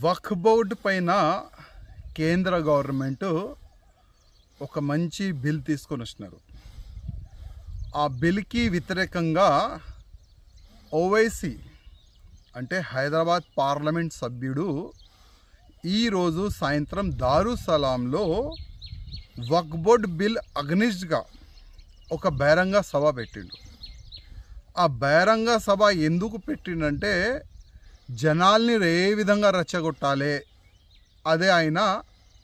వక్ఫ్ board పైన కేంద్ర government ఒక మంచి బిల్ తీసుకొని వచ్చినారు. ఆ బిల్కి వ్యతిరేకంగా ఓవైసీ అంటే హైదరాబాద్ పార్లమెంట్ సభ్యుడు ఈరోజు సాయంత్రం దారుసలాంలో వక్ఫ్ బోర్డు బిల్ అగ్నిస్ట్గా ఒక బహిరంగ సభ పెట్టిండు. ఆ బహిరంగ సభ ఎందుకు పెట్టిండంటే జనాల్ని ఏ విధంగా రెచ్చగొట్టాలి అదే ఆయన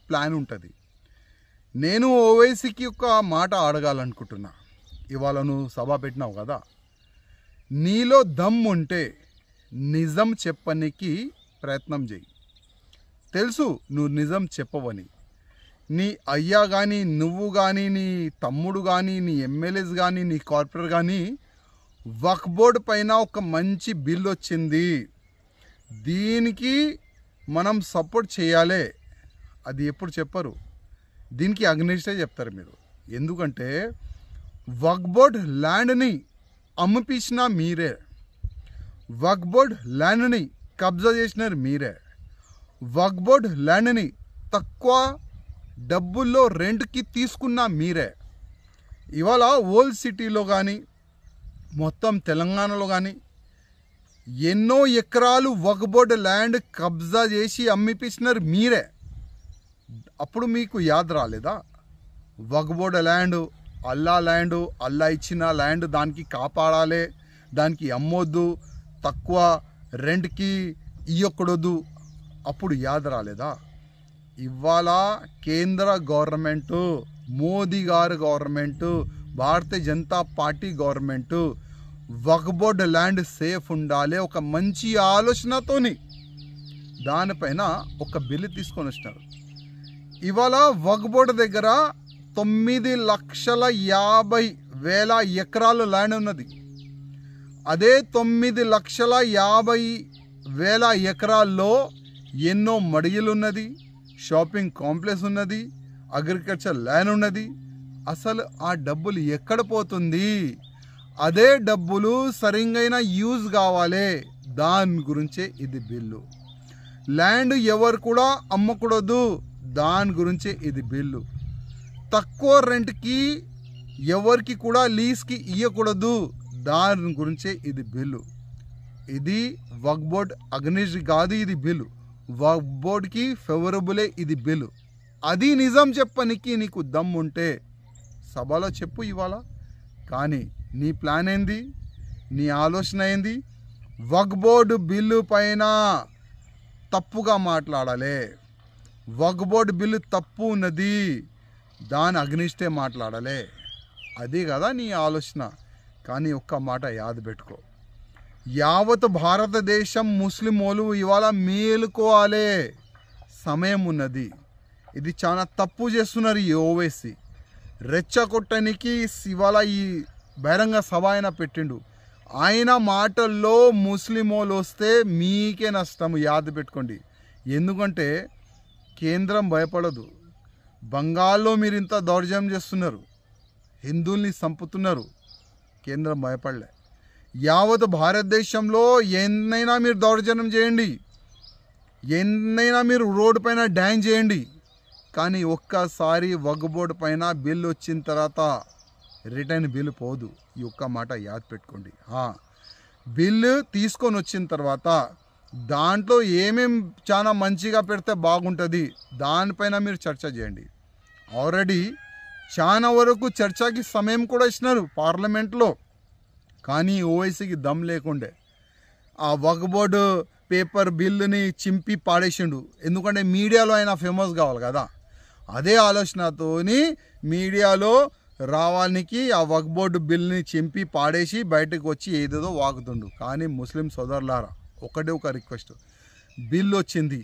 ప్లాన్ ఉంటుంది. నేను ఓవైసీకి ఒక మాట అడగాలనుకుంటున్నా. ఇవాళ నువ్వు సభ పెట్టినావు కదా, నీలో దమ్ ఉంటే నిజం చెప్పనికి ప్రయత్నం చేయి. తెలుసు నువ్వు నిజం చెప్పవని. నీ అయ్యా కానీ, నువ్వు కానీ, నీ తమ్ముడు కానీ, నీ ఎమ్మెల్యేస్ కానీ, నీ కార్పొరేటర్ కానీ వక్ఫ్ బోర్డు పైన ఒక మంచి బిల్ వచ్చింది, దీనికి మనం సపోర్ట్ చేయాలి, అది ఎప్పుడు చెప్పరు. దీనికి అగ్నిస్టే చెప్తారు మీరు. ఎందుకంటే వక్ఫ్ బోర్డు ల్యాండ్ని అమ్మిపించిన మీరే, వక్ఫ్ బోర్డు ల్యాండ్ని కబ్జా చేసినారు మీరే, వక్ఫ్ బోర్డు ల్యాండ్ని తక్కువ డబ్బుల్లో రెంట్కి తీసుకున్న మీరే. ఇవాళ ఓల్డ్ సిటీలో కానీ మొత్తం తెలంగాణలో కానీ ఎన్నో ఎకరాలు వక్ఫ్ బోర్డు ల్యాండ్ కబ్జా చేసి అమ్మిపించినారు మీరే. అప్పుడు మీకు యాద్ రాలేదా? వక్ఫ్ బోర్డు ల్యాండ్ అల్లా ఇచ్చిన ల్యాండ్, దానికి కాపాడాలి, దానికి అమ్మొద్దు, తక్కువ రెంట్కి ఇవ్వకూడదు. అప్పుడు యాద్ రాలేదా? ఇవాళ కేంద్ర గవర్నమెంటు, మోదీ గారు government, Bharatiya Janata party government వక్ఫ్ బోర్డు ల్యాండ్ సేఫ్ ఉండాలి ఒక మంచి ఆలోచనతోని దానిపైన ఒక బిల్లు తీసుకొని వచ్చినారు. ఇవాళ వక్ఫ్ బోర్డు దగ్గర 9,50,000 ఎకరాలు ల్యాండ్ ఉన్నది. అదే 9,50,000 ఎకరాల్లో ఎన్నో మడిగలు ఉన్నది, షాపింగ్ కాంప్లెక్స్ ఉన్నది, అగ్రికల్చర్ ల్యాండ్ ఉన్నది. అసలు ఆ డబ్బులు ఎక్కడ పోతుంది? అదే డబ్బులు సరిగైన యూజ్ కావాలి, దాని గురించే ఇది బిల్లు. ల్యాండ్ ఎవరు కూడా అమ్మకూడదు, దాని గురించే ఇది బిల్లు. తక్కువ రెంట్కి ఎవరికి కూడా లీజ్కి ఇవ్వకూడదు, దాని గురించే ఇది బిల్లు. ఇది వక్ఫ్ బోర్డ్ అగ్నిస్ట్ కాదు, ఇది బిల్లు వక్ఫ్ బోర్డ్కి ఫేవరబులే ఇది బిల్లు. అది నిజం చెప్పనికి నీకు దమ్ ఉంటే సభలో చెప్పు ఇవాళ. కానీ నీ ప్లాన్ ఏంది? నీ ఆలోచన ఏంది? వక్ఫ్ బోర్డు బిల్లు పైన తప్పుగా మాట్లాడాలి, వక్ఫ్ బోర్డు బిల్లు తప్పు ఉన్నది, దాని అగ్నిస్టే మాట్లాడాలి, అది కదా నీ ఆలోచన. కానీ ఒక్క మాట యాద పెట్టుకో, యావత్ భారతదేశం ముస్లిమోలు ఇవాళ మేలుకోవాలి, సమయం ఉన్నది. ఇది చాలా తప్పు చేస్తున్నారు ఈ ఓవైసీ. రెచ్చగొట్టడానికి ఇవాళ ఈ బహిరంగ సభ ఆయన పెట్టిండు. ఆయన మాటల్లో ముస్లిమోలు వస్తే మీకే నష్టం, యాద పెట్టుకోండి. ఎందుకంటే కేంద్రం భయపడదు. బంగాల్లో మీరు ఇంత దౌర్జన్యం చేస్తున్నారు, హిందువుల్ని చంపుతున్నారు, కేంద్రం భయపడలే. యావత్ భారతదేశంలో ఎన్నైనా మీరు దౌర్జన్యం చేయండి, ఎన్నైనా మీరు రోడ్డు పైన డ్యాన్స్ చేయండి, కానీ ఒక్కసారి వక్ఫ్ బోర్డు పైన బిల్ వచ్చిన తర్వాత రిటర్న్ బిల్ పోదు. ఈ ఒక్క మాట యాద్ పెట్టుకోండి. బిల్లు తీసుకొని వచ్చిన తర్వాత దాంట్లో ఏమేం చాలా మంచిగా పెడితే బాగుంటుంది దానిపైన మీరు చర్చ చేయండి. ఆల్రెడీ చాలా వరకు చర్చకి సమయం కూడా ఇచ్చినారు పార్లమెంట్లో, కానీ ఓవైసీకి దమ్ లేకుండే ఆ వక్ఫ్ బోర్డు పేపర్ బిల్లుని చింపి పాడేసిండు. ఎందుకంటే మీడియాలో ఆయన ఫేమస్ కావాలి కదా. అదే ఆలోచనతోని మీడియాలో రావానికి ఆ వక్ఫ్ బోర్డు బిల్ని చింపి పాడేసి బయటకు వచ్చి ఏదేదో వాగుతుండు. కానీ ముస్లిం సోదరులారా, ఒకటే ఒక రిక్వెస్ట్, బిల్ వచ్చింది,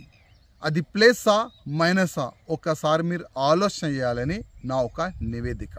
అది ప్లస్సా మైనసా ఒక్కసారి మీరు ఆలోచన చేయాలని నా ఒక నివేదిక.